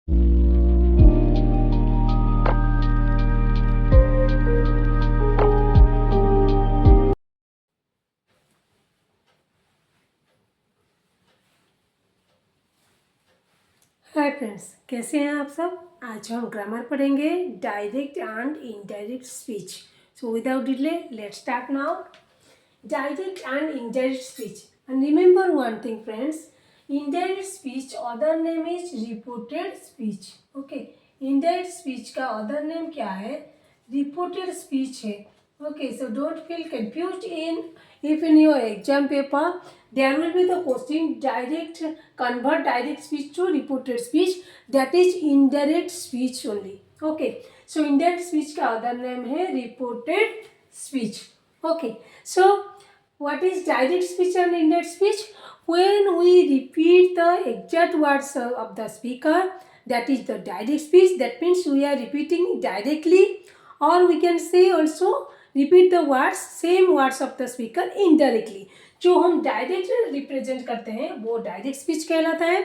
Hi friends, कैसे हैं आप सब। आज हम ग्रामर पढ़ेंगे direct and indirect speech. So without delay let's start now. Direct and indirect speech. And remember one thing, friends. Indirect speech other name is reported speech. Okay. Indirect speech का other name क्या है? Reported speech है. Okay. So don't feel confused if in your exam paper there will be the question convert direct speech to reported speech. That is indirect speech only. Okay. So indirect speech का other name है reported speech. Okay, so what is direct speech and indirect speech? When we repeat the exact words of the speaker, that is the direct speech. That means we are repeating directly, or we can say also repeat the words, same words of the speaker indirectly. जो हम direct represent करते हैं वो direct speech कहलाता है,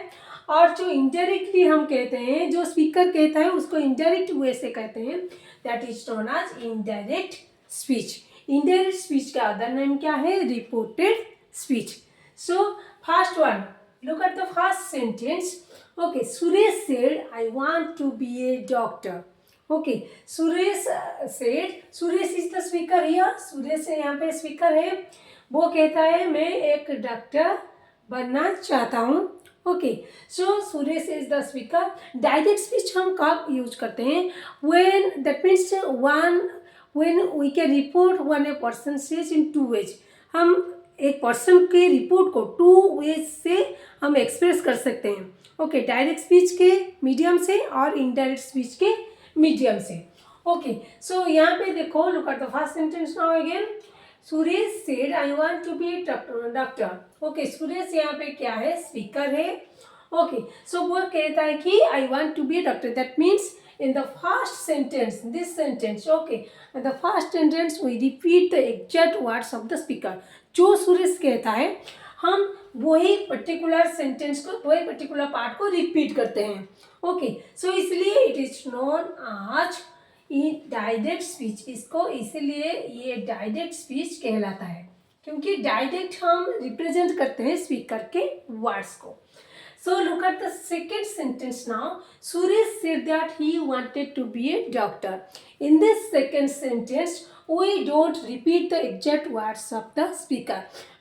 और जो indirectly हम कहते हैं, जो स्पीकर कहता है उसको इनडायरेक्ट वे से कहते हैं, that is known as indirect speech. Indirect speech का अदर नेम क्या है? Reported speech. So first one, look at the first sentence. Okay, Suresh said I want to be a doctor. Okay, Suresh said, Suresh is the speaker here. Suresh यहाँ पे speaker है. वो कहता है मैं एक डॉक्टर बनना चाहता हूँ. Okay, so Suresh is the speaker. Direct speech हम कब यूज करते हैं? When that means when we can report when a person says in two ways. हम एक पर्सन के रिपोर्ट को टू वेज से हम एक्सप्रेस कर सकते हैं. ओके, डायरेक्ट स्पीच के मीडियम से और इनडायरेक्ट स्पीच के मीडियम से. ओके, सो यहाँ पे देखो, look at the first sentence now again. Suresh said I want to be doctor. Okay, Suresh यहाँ पे क्या है? स्पीकर है. ओके, सो वो कहता है कि I want to be doctor. That means in the first sentence, this sentence, okay, in the first sentence we repeat the exact words of the speaker. जो सुरेश कहता है हम वही पर्टिकुलर सेंटेंस को, वही पर्टिकुलर पार्ट को रिपीट करते हैं. ओके, सो इसलिए it is known as direct speech. इसको इसलिए ये डायरेक्ट स्पीच कहलाता है क्योंकि डायरेक्ट हम रिप्रेजेंट करते हैं स्पीकर के वर्ड्स को. So look at the second sentence now. Suresh said that he wanted to be a doctor. In this second sentence, we don't repeat the exact words of the speaker,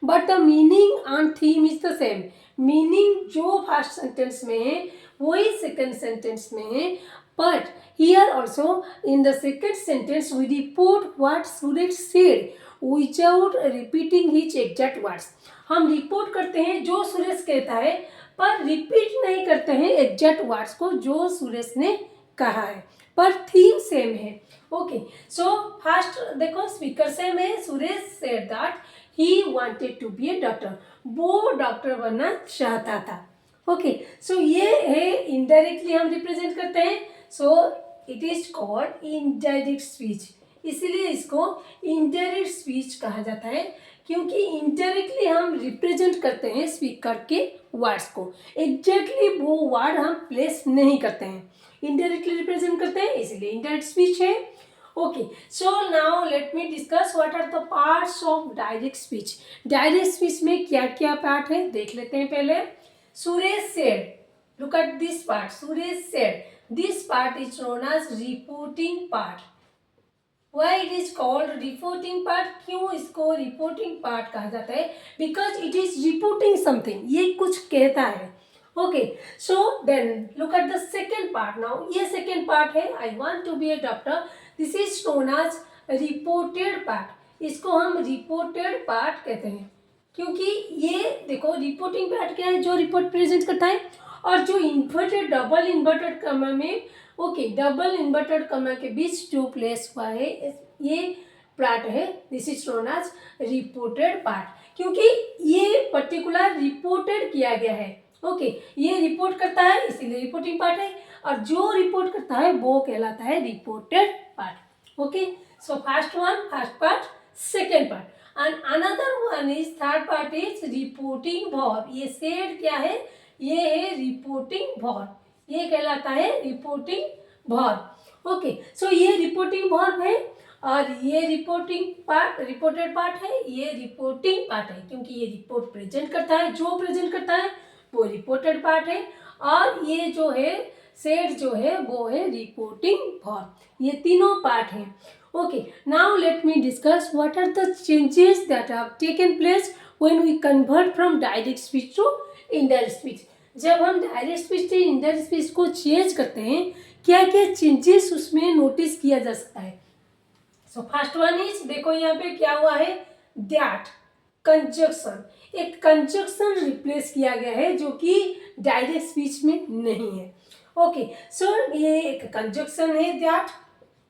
but the meaning and theme is the same. Meaning जो first sentence में है वही second sentence में है, but here also in the second sentence we report what Suresh said without repeating his exact words. हम report करते हैं जो सुरेश कहता है, पर रिपीट नहीं करते हैं एग्जैक्ट वर्ड्स को जो सुरेश ने कहा है, पर थीम सेम है. ओके, सो फर्स्ट देखो, स्पीकर सेम है. Suresh said that he wanted to be a doctor. वो डॉक्टर बनना चाहता था. ओके, सो ये है इनडायरेक्टली हम रिप्रेजेंट करते हैं. So it is called indirect speech. इसीलिए इसको इनडायरेक्ट स्पीच कहा जाता है क्योंकि इनडायरेक्टली हम रिप्रेजेंट करते हैं स्पीकर के वर्ड्स को. एग्जैक्टली वो वर्ड हम प्लेस नहीं करते हैं, इनडायरेक्टली रिप्रेजेंट करते हैं, इसलिए इनडायरेक्ट स्पीच है. Okay, so now let me discuss what are the parts of direct speech. Direct speech में क्या क्या पार्ट है देख लेते हैं पहले. Suresh said, look at this part. Suresh said, this part is known as reporting part. Why it is called reporting part? क्यों इसको रिपोर्टिंग पार्ट कहा जाता है? Because it is reporting something. ये कुछ कहता है. Okay, so then look at the second part now. ये second part है. I want to be a doctor. This is known as reported part. इसको हम reported part कहते हैं क्योंकि ये देखो, रिपोर्टिंग पार्ट क्या है? जो रिपोर्ट प्रेजेंट करता है. और जो इन्वर्टेड, डबल इन्वर्टेड कमा में, ओके, डबल इन्वर्टेड कमा के बीच जो प्लेस हुआ है ये पार्ट है. This is known as reported part क्योंकि ये पर्टिकुलर रिपोर्टेड किया गया है. ओके, ये रिपोर्ट करता है इसीलिए रिपोर्टिंग पार्ट है, और जो रिपोर्ट करता है वो कहलाता है reported part. Okay, so first part, second part, and another one is third part is reporting verb. ये सेड क्या है? ये है रिपोर्टिंग वर्ब. ये कहलाता है रिपोर्टिंग वर्ब। ओके, सो ये रिपोर्टिंग वर्ब है और ये रिपोर्टेड पार्ट है, ये रिपोर्टिंग पार्ट है, क्योंकि ये रिपोर्ट प्रेजेंट करता है, जो प्रेजेंट करता है वो रिपोर्टेड पार्ट है, और ये जो है सेड जो है वो है रिपोर्टिंग वर्ब। ये तीनों पार्ट है। Okay, now let me discuss what are the changes that have taken place when we convert from direct speech to indirect speech. जब हम डायरेक्ट स्पीच से इनडायरेक्ट स्पीच को चेंज करते हैं, क्या क्या चेंजेस उसमें नोटिस किया जा सकता है। सो फर्स्ट वन इज, देखो यहाँ पे क्या हुआ है, दैट कंजक्शन, एक कंजक्शन रिप्लेस किया गया है जो कि डायरेक्ट स्पीच में नहीं है। ओके, सो ये एक कंजक्शन है दैट,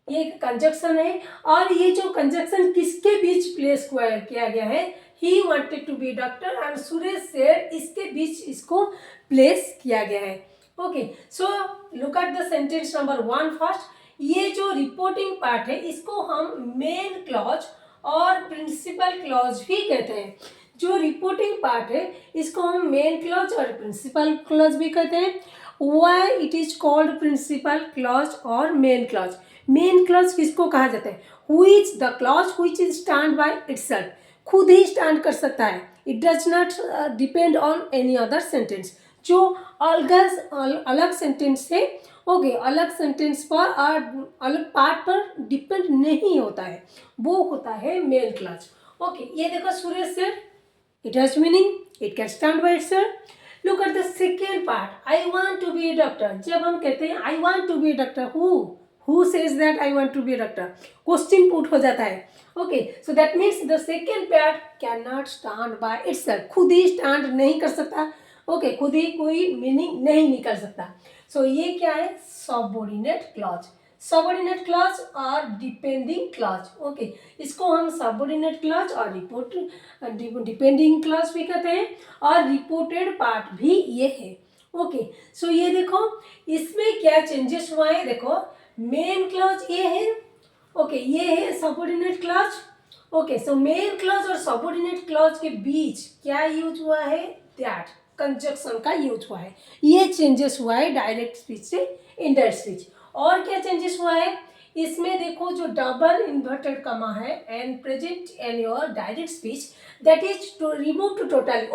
ये एक कंजक्शन है, और ये जो कंजक्शन किसके बीच प्लेस किया गया है, he wanted to be doctor and Suresh said, इसके बीच इसको प्लेस किया गया है। Okay, so look at the sentence number 1 first. ये जो रिपोर्टिंग पार्ट है इसको हम मेन क्लॉज और प्रिंसिपल क्लॉज भी कहते हैं। जो रिपोर्टिंग पार्ट है इसको हम मेन क्लॉज और प्रिंसिपल क्लॉज भी कहते हैं। Why it is called principal clause और मेन क्लॉज। मेन क्लॉज किसको कहा जाता है, which the clause which is stand by itself, खुद ही स्टैंड कर सकता है। It does not depend on any other sentence, जो अलग सेंटेंस से ओके अलग सेंटेंस पर और अलग पार्ट पर डिपेंड नहीं होता है, वो होता है मेन क्लॉज। ओके, ये देखो Suresh said, it has meaning, it can stand by itself. Look at the second part, I want to be a doctor. जब हम कहते हैं I want to be a doctor, who says that I want to be a doctor, question put हो जाता है। Okay, so that means the second part can not stand by itself, खुद ही stand नहीं कर सकता। ओके, खुद ही कोई मीनिंग नहीं निकल सकता। सो ये क्या है, सबऑर्डिनेट क्लॉज, सबऑर्डिनेट क्लॉज और डिपेंडिंग क्लॉज। ओके, इसको हम सबऑर्डिनेट क्लॉज और डिपेंडिंग क्लॉज भी कहते हैं, और रिपोर्टेड पार्ट भी ये है। ओके, सो ये देखो इसमें क्या चेंजेस हुआ है, देखो मेन क्लॉज ये है, ओके ये है subordinate clause. Okay, so main clause और सबऑर्डिनेट क्लॉज के बीच क्या यूज हुआ है, दैट कंजक्शन का यूज हुआ है। ये चेंजेस हुआ है डायरेक्ट स्पीच से इनडायरेक्ट स्पीच। और क्या चेंजेस हुआ है, इसमें देखो जो डबल इन्वर्टेड कमा है and present in your direct speech, that is to remove to totally,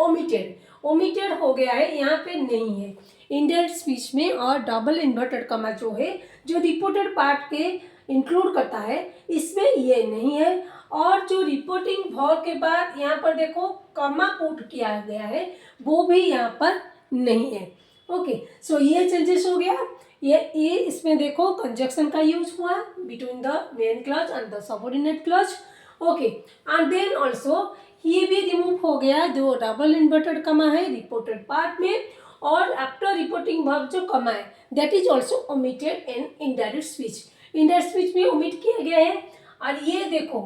omitted हो गया है, यहाँ पे नहीं है इनडायरेक्ट स्पीच में। और डबल इन्वर्टेड कमा जो है, जो रिपोर्टेड पार्ट के इंक्लूड करता है, इसमें ये नहीं है। और जो रिपोर्टिंग वर्ब के बाद यहाँ पर देखो कमा पुट किया गया है, वो भी यहाँ पर नहीं है। ओके, सो ये चेंजेस हो गया। ये इसमें देखो कंजक्शन का यूज हुआ between the main clause and the subordinate clause. Okay, and then also ये भी रिमूव हो गया जो डबल इन्वर्टेड कमा है रिपोर्टेड पार्ट में, और आफ्टर रिपोर्टिंग वर्ब जो कमा है that is also omitted in indirect speech, indirect speech में ओमिट किया गया है। और ये देखो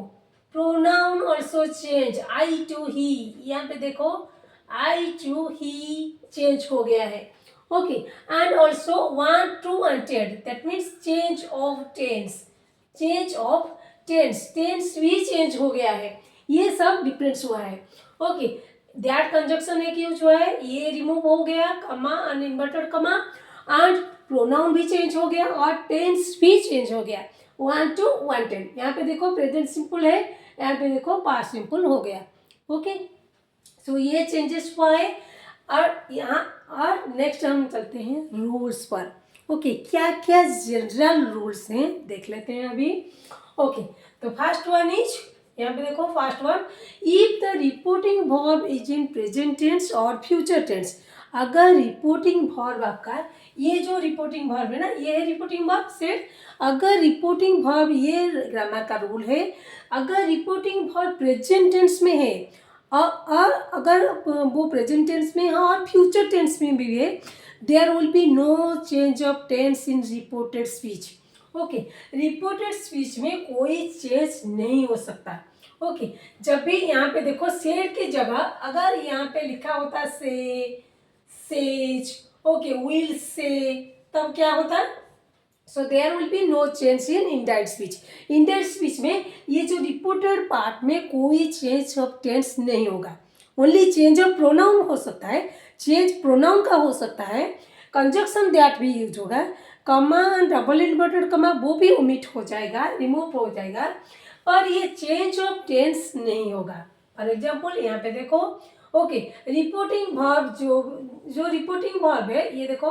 pronoun also change, I to he, यहाँ पे देखो आई टू ही चेंज हो गया है। Okay, and also want to wanted, that means change of tense, tense भी चेंज हो गया है। ये सब डिफरेंस हुआ है। ओके, दैट कंजक्शन एक यूज हुआ है, ये रिमूव हो गया कमा अनइन्वर्टेड कमा, एंड प्रोनाउन भी चेंज हो गया और टेंस भी चेंज हो गया। वांट टू वांटेड, यहाँ पे देखो प्रेजेंट सिंपल है, यहाँ पे देखो पास्ट सिंपल हो गया। ओके, सो ये चेंजेस हुआ है। और यहाँ और नेक्स्ट हम चलते हैं रूल्स पर। ओके, क्या क्या जनरल रूल्स हैं देख लेते हैं अभी। ओके, तो फर्स्ट वन इज, यहाँ पे देखो first one, if the reporting verb is in present tense और फ्यूचर टेंस, अगर रिपोर्टिंग वर्ब आपका, ये जो रिपोर्टिंग वर्ब है ना, ये है रिपोर्टिंग वर्ब सेट। अगर रिपोर्टिंग वर्ब, ये ग्रामर का रूल है, अगर रिपोर्टिंग वर्ब प्रेजेंट टेंस में है और अगर वो प्रेजेंट टेंस में है और फ्यूचर टेंस में भी है, there will be no change of tense in reported speech. Okay, reported speech में कोई चेंज नहीं हो सकता। ओके, जब भी यहाँ पे देखो सेड की जगह अगर यहाँ पे लिखा होता से, सेज, ओके विल से, तब क्या होता, so there will be no change in indirect speech. Indirect speech में ये जो रिपोर्टेड पार्ट में कोई चेंज ऑफ टेंस नहीं होगा, ओनली चेंज ऑफ प्रोनाउन हो सकता है, चेंज प्रोनाउन का हो सकता है, कंजक्शन दैट भी यूज होगा, कमा डबल इन्वर्टेड कमा वो भी ओमिट हो जाएगा, रिमूव हो जाएगा, पर ये चेंज ऑफ टेंस नहीं होगा। फॉर एग्जाम्पल यहाँ पे देखो, ओके, रिपोर्टिंग वर्ब जो रिपोर्टिंग वर्ब है, ये देखो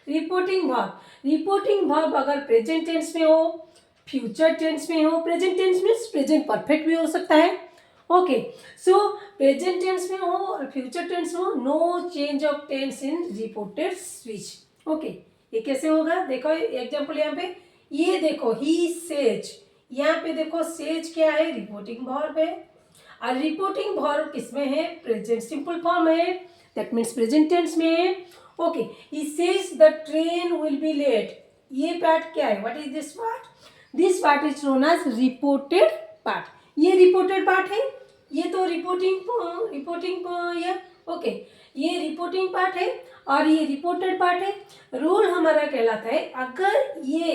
रिपोर्टिंग वर्ब अगर प्रेजेंट टेंस में हो, फ्यूचर टेंस में हो, present tense means present perfect भी हो सकता है। ओके, सो प्रेजेंट टेंस में हो और फ्यूचर टेंस में हो, no change of tense in reported speech. Okay, ये कैसे होगा, देखो एग्जाम्पल यहाँ पे, ये देखो ही सेज, यहाँ पे देखो सेज क्या है, रिपोर्टिंग वर्ब है, और रिपोर्टिंग वर्ब किसमें है, प्रेजेंट सिंपल फॉर्म है, दैट मीन्स प्रेजेंट टेंस में है। Okay, he says the train will be late, ये पार्ट क्या है, what is this part, this part is known as reported part, ये रिपोर्टेड पार्ट है, ये तो रिपोर्टिंग ये, ओके, ये रिपोर्टिंग पार्ट है और ये रिपोर्टेड पार्ट है। रूल हमारा कहलाता है, अगर ये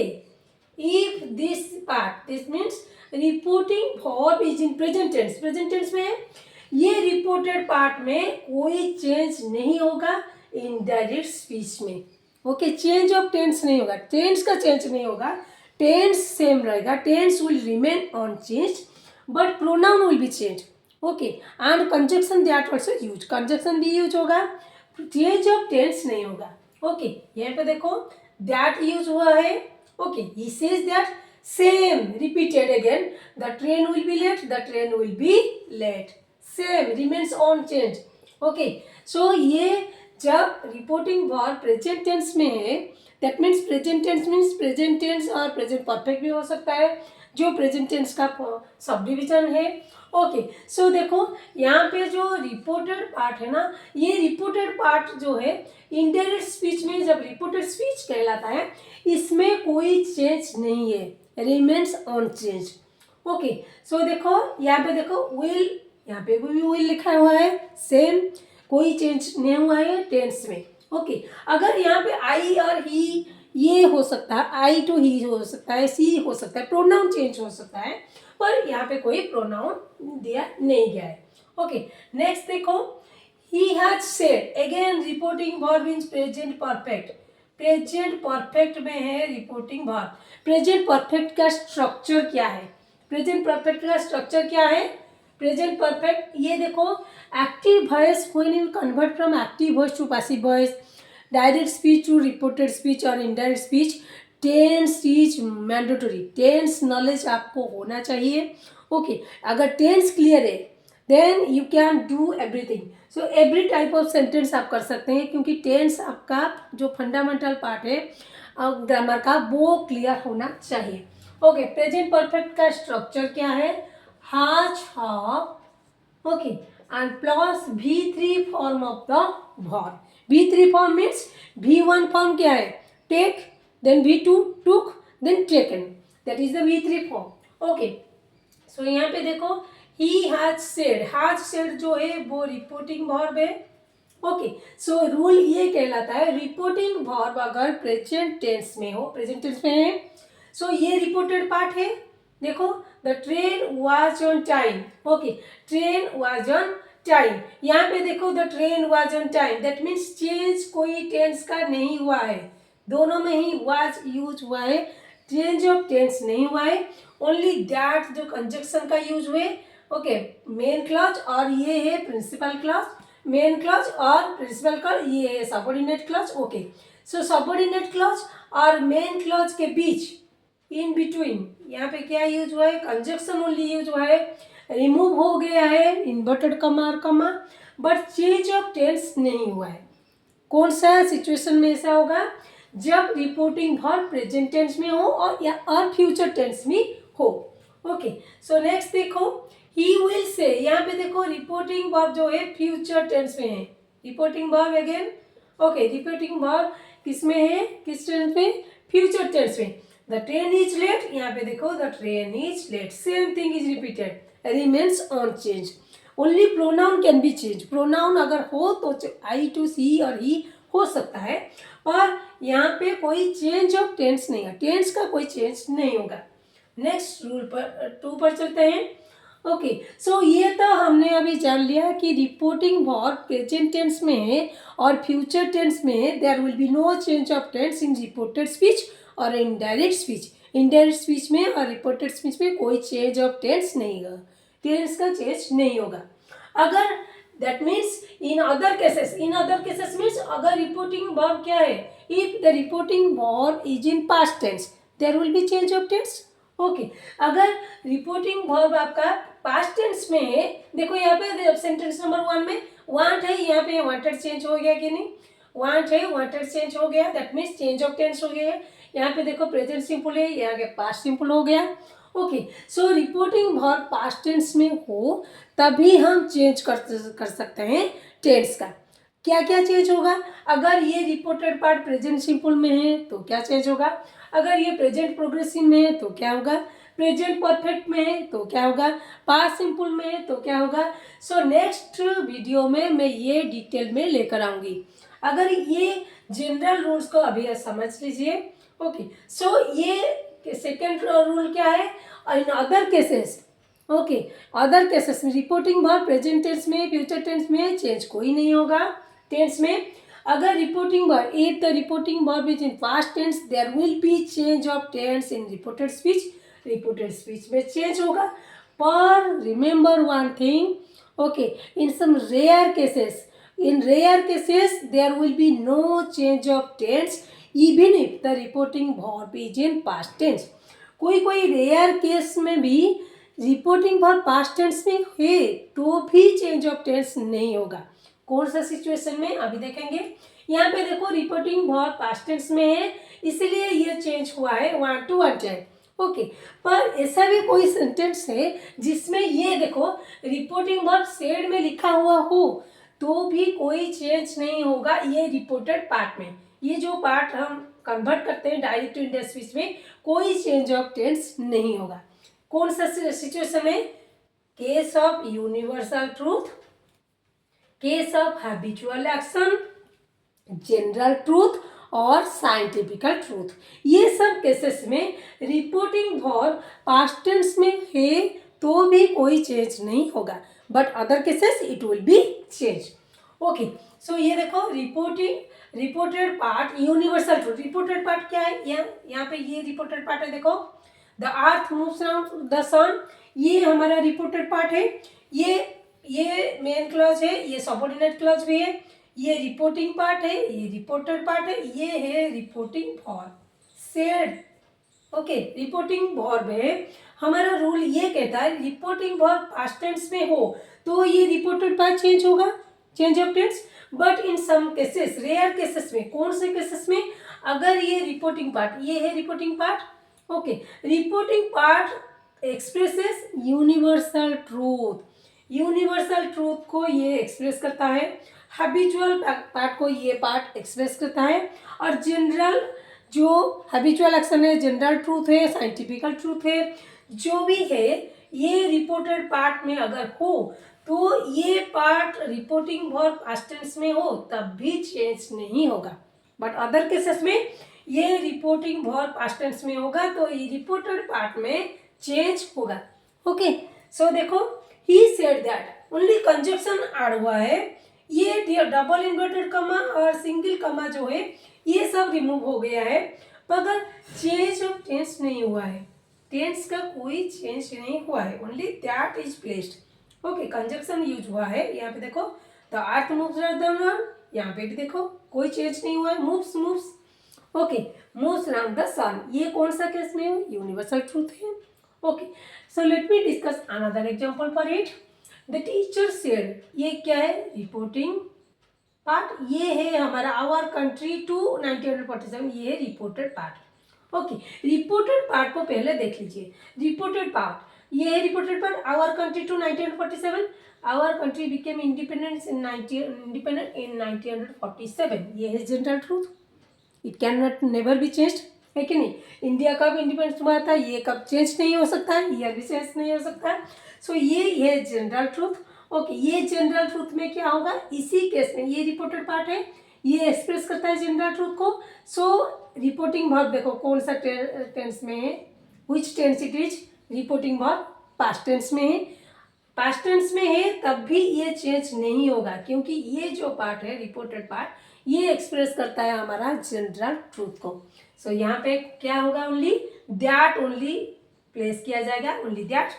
if this part, this means reporting verb is in present tense में है, ये रिपोर्टेड पार्ट में कोई चेंज नहीं होगा इनडायरेक्ट स्पीच में। ओके, चेंज ऑफ टेंस नहीं होगा, टेंस का चेंज नहीं होगा, टेंस सेम रहेगा, tense will remain unchanged but pronoun will be change. Okay, and conjunction that also use, conjunction भी यूज होगा, चेंज ऑफ टेंस नहीं होगा। ओके, यहाँ पे देखो दैट यूज हुआ है। Okay, he says that, same repeated again, the train will be late, the train will be late, same remains unchange. Okay, so ये जब रिपोर्टिंग वर्ब प्रेजेंट टेंस में है, दैट मीन्स प्रेजेंट टेंस और present perfect भी हो सकता है, जो प्रेजेंट टेंस का सब डिविजन है। ओके, सो देखो यहाँ पे जो रिपोर्टेड पार्ट है ना, ये रिपोर्टेड पार्ट जो है इनडायरेक्ट स्पीच में, जब रिपोर्टेड स्पीच कहलाता है, इसमें कोई चेंज नहीं है, रिमेन्स अनचेंज। ओके, सो देखो यहाँ पे देखो विल, यहाँ पे भी विल लिखा हुआ है, सेम, कोई चेंज नहीं हुआ है टेंस में। ओके, अगर यहाँ पे आई और ही ये हो सकता है, आई टू ही हो सकता है, सी हो सकता है, प्रोनाउन चेंज हो सकता है, पर यहाँ पे कोई प्रोनाउन दिया नहीं गया है। ओके, नेक्स्ट देखो, he has said, again reporting verb in present perfect, present perfect में है रिपोर्टिंग वर्ब। प्रेजेंट परफेक्ट का स्ट्रक्चर क्या है, प्रेजेंट परफेक्ट का स्ट्रक्चर क्या है, प्रेजेंट परफेक्ट, ये देखो active voice, when you convert from active voice to passive voice, direct speech to reported speech और indirect speech, tense is mandatory, tense knowledge आपको होना चाहिए। ओके, अगर टेंस क्लियर है then you can do everything, so every type of sentence आप कर सकते हैं, क्योंकि टेंस आपका जो फंडामेंटल पार्ट है ग्रामर का, वो क्लियर होना चाहिए। ओके, प्रेजेंट परफेक्ट का स्ट्रक्चर क्या है, has, have, okay, and plus V3 form of the verb. V3 form means V1 form क्या है, take, then V2 took, then taken, that is the V3 form. Okay, so यहाँ पे देखो he has said जो है वो reporting verb है। Okay, so rule ये कहलाता है, रिपोर्टिंग वर्ब अगर प्रेजेंट टेंस में हो, प्रेजेंट टेंस में है, सो ये रिपोर्टेड पार्ट है। देखो the train was on time, okay, train was on time, यहाँ पे देखो the train was on time, that means change कोई टेंस का नहीं हुआ है, दोनों में ही वाज यूज हुआ है, चेंज ऑफ टेंस नहीं हुआ है, ओनली दैट जो कंजक्शन का यूज हुए। ओके, मेन क्लॉज और ये है प्रिंसिपल क्लॉज, मेन क्लॉज और प्रिंसिपल क्लॉज, ये है सबऑर्डिनेट क्लॉज। ओके, सो सबऑर्डिनेट क्लॉज और मेन क्लॉज के बीच, इन बिटवीन, यहाँ पे क्या यूज हुआ है, कंजक्शन ओनली यूज हुआ है, रिमूव हो गया है इन्वर्टेड कमा और कमा, बट चेंज ऑफ टेंस नहीं हुआ है। कौन सा सिचुएशन में ऐसा होगा, जब रिपोर्टिंग वर्ब प्रेजेंट टेंस में हो और फ्यूचर टेंस में हो। ओके, सो नेक्स्ट देखो, ही विल से, यहाँ पे देखो रिपोर्टिंग वर्ब जो है फ्यूचर टेंस में है, reporting verb again. Okay, reporting verb किस में है, किस टेंस में, फ्यूचर टेंस में। द ट्रेन इज लेट, यहाँ पे देखो the train is late, same thing is repeated, remains unchange, only pronoun can be change, pronoun अगर हो तो आई टू सी और ही हो सकता है, पर यहाँ पे कोई चेंज ऑफ टेंस नहीं है, टेंस का कोई चेंज नहीं होगा। नेक्स्ट रूल पर 2 पर चलते हैं। ओके, सो ये तो हमने अभी जान लिया कि रिपोर्टिंग वर्ब प्रेजेंट टेंस में है और फ्यूचर टेंस में there will be no change of tense in reported speech और इनडायरेक्ट स्पीच। इनडायरेक्ट स्पीच में और रिपोर्टेड स्पीच में कोई चेंज ऑफ टेंस नहीं होगा, टेंस का चेंज नहीं होगा। अगर that means in other cases means अगर रिपोर्टिंग वर्ब क्या है, if the reporting verb is in past tense there will be change of tense. Okay, अगर रिपोर्टिंग वर्ब आपका पास्ट टेंस में है, देखो यहाँ पे सेंटेंस नंबर 1 में वांट है, यहाँ पे वांटेड चेंज हो गया कि नहीं, वांट है वांटेड चेंज हो गया, that means change of tense हो गया है। यहाँ पे देखो प्रेजेंट सिंपल है, यहाँ के पास्ट सिंपल हो गया। ओके, सो रिपोर्टिंग वर्ब पास्ट टेंस में हो तभी हम चेंज कर सकते हैं टेंस का। क्या क्या चेंज होगा, अगर ये रिपोर्टेड पार्ट प्रेजेंट सिंपल में है तो क्या चेंज होगा, अगर ये प्रेजेंट प्रोग्रेसिव में है तो क्या होगा, प्रेजेंट परफेक्ट में है तो क्या होगा, पास्ट सिंपल में है तो क्या होगा। सो नेक्स्ट वीडियो में मैं ये डिटेल में लेकर आऊँगी। अगर ये जनरल रूल्स को अभी समझ लीजिए। ओके, सो ये सेकेंड रूल क्या है, in other cases. Okay, other cases में रिपोर्टिंग वर्ब प्रेजेंट टेंस में फ्यूचर टेंस में चेंज कोई नहीं होगा। टेंस में अगर reporting verb, if the reporting verb is in past tense there will be change of tense in reported speech, reported speech में change होगा। पर remember one thing, okay, in some rare cases, in rare cases there will be no change of tense even if the reporting verb is in past tense। कोई कोई rare case में भी reporting verb past tense में है तो भी change of tense नहीं होगा। कौन सा सिचुएशन में अभी देखेंगे। यहाँ पे देखो रिपोर्टिंग वर्ब पास्ट टेंस में है इसलिए ये चेंज हुआ है वांट टू वांटेड। ओके, पर ऐसा भी कोई सेंटेंस है जिसमें ये देखो रिपोर्टिंग वर्ब सेड में लिखा हुआ हो तो भी कोई चेंज नहीं होगा ये रिपोर्टेड पार्ट में। ये जो पार्ट हम कन्वर्ट करते हैं डायरेक्ट टू इंडिया स्पीच में कोई चेंज ऑफ टेंस नहीं होगा। कौन सा सिचुएशन है, case of universal truth, case of habitual action, general truth और साइंटिफिकल ट्रूथ। ये सब केसेस में रिपोर्टिंग वर्ब पास्ट टेंस में है तो भी कोई चेंज नहीं होगा, but other cases it will be change. Okay, so ये देखो reported part universal truth. Reported part क्या है, यहाँ पे ये रिपोर्टेड पार्ट है, देखो the earth moves around the sun, ये हमारा रिपोर्टेड पार्ट है। ये मेन क्लॉज है, ये सबऑर्डिनेट क्लॉज भी है, ये रिपोर्टिंग पार्ट है, ये रिपोर्टेड पार्ट है, ये है reporting verb said. Okay, reporting verb है, हमारा रूल ये कहता है रिपोर्टिंग वर्ब पास्ट टेंस में हो तो ये रिपोर्टेड पार्ट चेंज होगा, change of tense. But in some cases, rare cases में, कौन से केसेस में, अगर ये रिपोर्टिंग पार्ट, ये है reporting part. Okay, reporting part expresses universal truth, universal truth को ये एक्सप्रेस करता है, हैबिचुअल पार्ट को ये पार्ट एक्सप्रेस करता है, और जनरल जो हैबिचुअल एक्शन है, जनरल ट्रूथ है, साइंटिफिकल ट्रूथ है, जो भी है ये रिपोर्टेड पार्ट में अगर हो तो ये part reporting verb past tense में हो तब भी चेंज नहीं होगा, बट अदर केसेस में ये रिपोर्टिंग वर्ब पास्ट टेंस में होगा तो ये रिपोर्टेड पार्ट में चेंज होगा। ओके, सो देखो he said that, only conjunction add हुआ है, ये डबल इन्वर्टेड कमा और सिंगल कमा जो है ये सब रिमूव हो गया है, मगर चेंज ऑफ टेंस नहीं हुआ है, टेंस का कोई चेंज नहीं हुआ है, only that is placed. Okay, conjunction use हुआ है, यहाँ पे देखो the earth moves around the sun, यहाँ पे भी देखो कोई चेंज नहीं हुआ है, moves moves. Okay, moves around the sun, ये कौन सा केस में है, यूनिवर्सल ट्रूथ है। Okay, so let me discuss another example for it. The teacher said, ये क्या है, रिपोर्टिंग पार्ट, ये है हमारा आवर कंट्री टू 1947, ये है reported part. Okay, reported part को पहले देख लीजिए, रिपोर्टेड पार्ट ये है reported part, our country to 1947, our country became independent in 1947, ये है general truth, it can not never be changed, है कि नहीं। इंडिया कब इंडिपेंडेंस हुआ था ये कब चेंज नहीं हो सकता है, ईयर भी चेंज नहीं हो सकता है। सो ये है जनरल ट्रूथ। ओके, ये जनरल ट्रूथ में क्या होगा, इसी केस में ये रिपोर्टेड पार्ट है, ये एक्सप्रेस करता है जनरल ट्रूथ को। सो रिपोर्टिंग वर्ब देखो कौन सा टेंस में है, which tense it is, reporting verb past tense में है। पास्ट टेंस में है तब भी ये चेंज नहीं होगा, क्योंकि ये जो पार्ट है रिपोर्टेड पार्ट ये एक्सप्रेस करता है हमारा जनरल ट्रूथ को। सो यहाँ पे क्या होगा, ओनली दैट ओनली प्लेस किया जाएगा, only that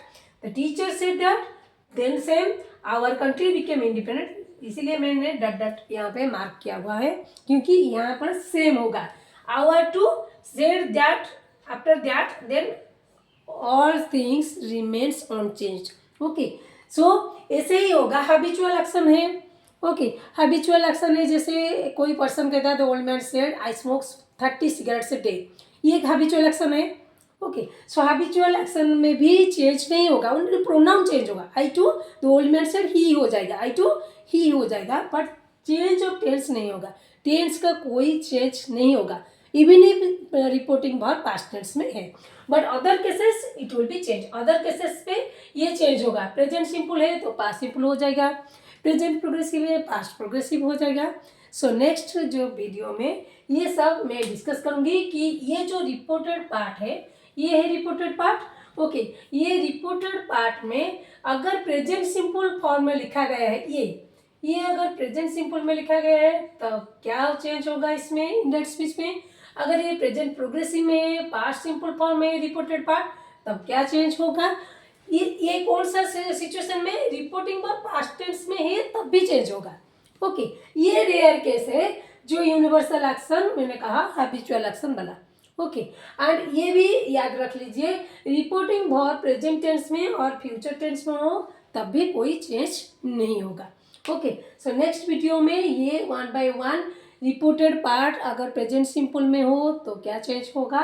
the teacher said that then same our country became independent, इसीलिए मैंने डट डट यहाँ पे मार्क किया हुआ है, क्योंकि यहाँ पर सेम होगा। Our to said that after that then all things remains unchanged. Okay, so ऐसे ही होगा। हैबिचुअल एक्शन है। ओके, हैबिचुअल एक्शन है, जैसे कोई पर्सन कहता है the old man said I smokes 30 cigarettes a day, ये एक हैबिचुअल एक्शन है। ओके, सो हैबिचुअल एक्शन में भी चेंज नहीं होगा, उनके प्रोनाउन चेंज होगा। I to the old man said he हो जाएगा, आई टू ही हो जाएगा, बट चेंज ऑफ टेंस नहीं होगा, टेंस का कोई चेंज नहीं होगा, even if reporting verb past tense में है। But other cases it will be change, other cases पे ये चेंज होगा। प्रेजेंट सिंपल है तो पास्ट सिंपल हो जाएगा, प्रेजेंट प्रोग्रेसिव है पास्ट प्रोग्रेसिव हो जाएगा। सो नेक्स्ट जो वीडियो में ये सब मैं डिस्कस करूंगी कि ये जो रिपोर्टेड पार्ट है, ये है रिपोर्टेड पार्ट। ओके, ये रिपोर्टेड पार्ट में अगर प्रेजेंट सिंपल फॉर्म में लिखा गया है, ये अगर प्रेजेंट सिंपल में लिखा गया है तब क्या चेंज होगा इसमें इंडायरेक्ट स्पीच में। अगर ये प्रेजेंट प्रोग्रेसिव में पास्ट सिंपल फॉर्म में रिपोर्टेड पार्ट तब क्या चेंज होगा। ये कौन सा सिचुएशन में, रिपोर्टिंग वर्ब पास्ट टेंस में है तब भी चेंज होगा। ओके, ये रेयर केस है जो यूनिवर्सल एक्शन मैंने कहा हैबिचुअल एक्शन वाला। ओके, एंड ये भी याद रख लीजिए, रिपोर्टिंग वर्ब प्रेजेंट टेंस में और फ्यूचर टेंस में हो तब भी कोई चेंज नहीं होगा। ओके, सो नेक्स्ट वीडियो में ये 1 by 1 रिपोर्टेड पार्ट अगर प्रेजेंट सिंपल में हो तो क्या चेंज होगा,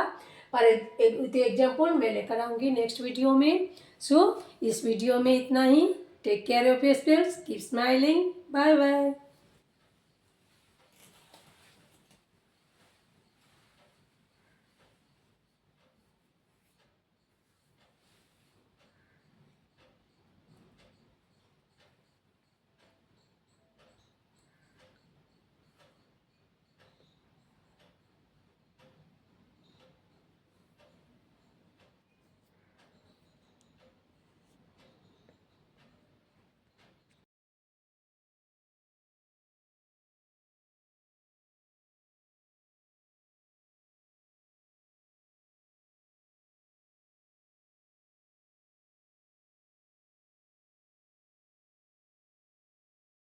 पर एक एग्जाम्पल मैं लेकर आऊँगी नेक्स्ट वीडियो में। सो इस वीडियो में इतना ही। Take care of yourself, keep smiling, bye bye.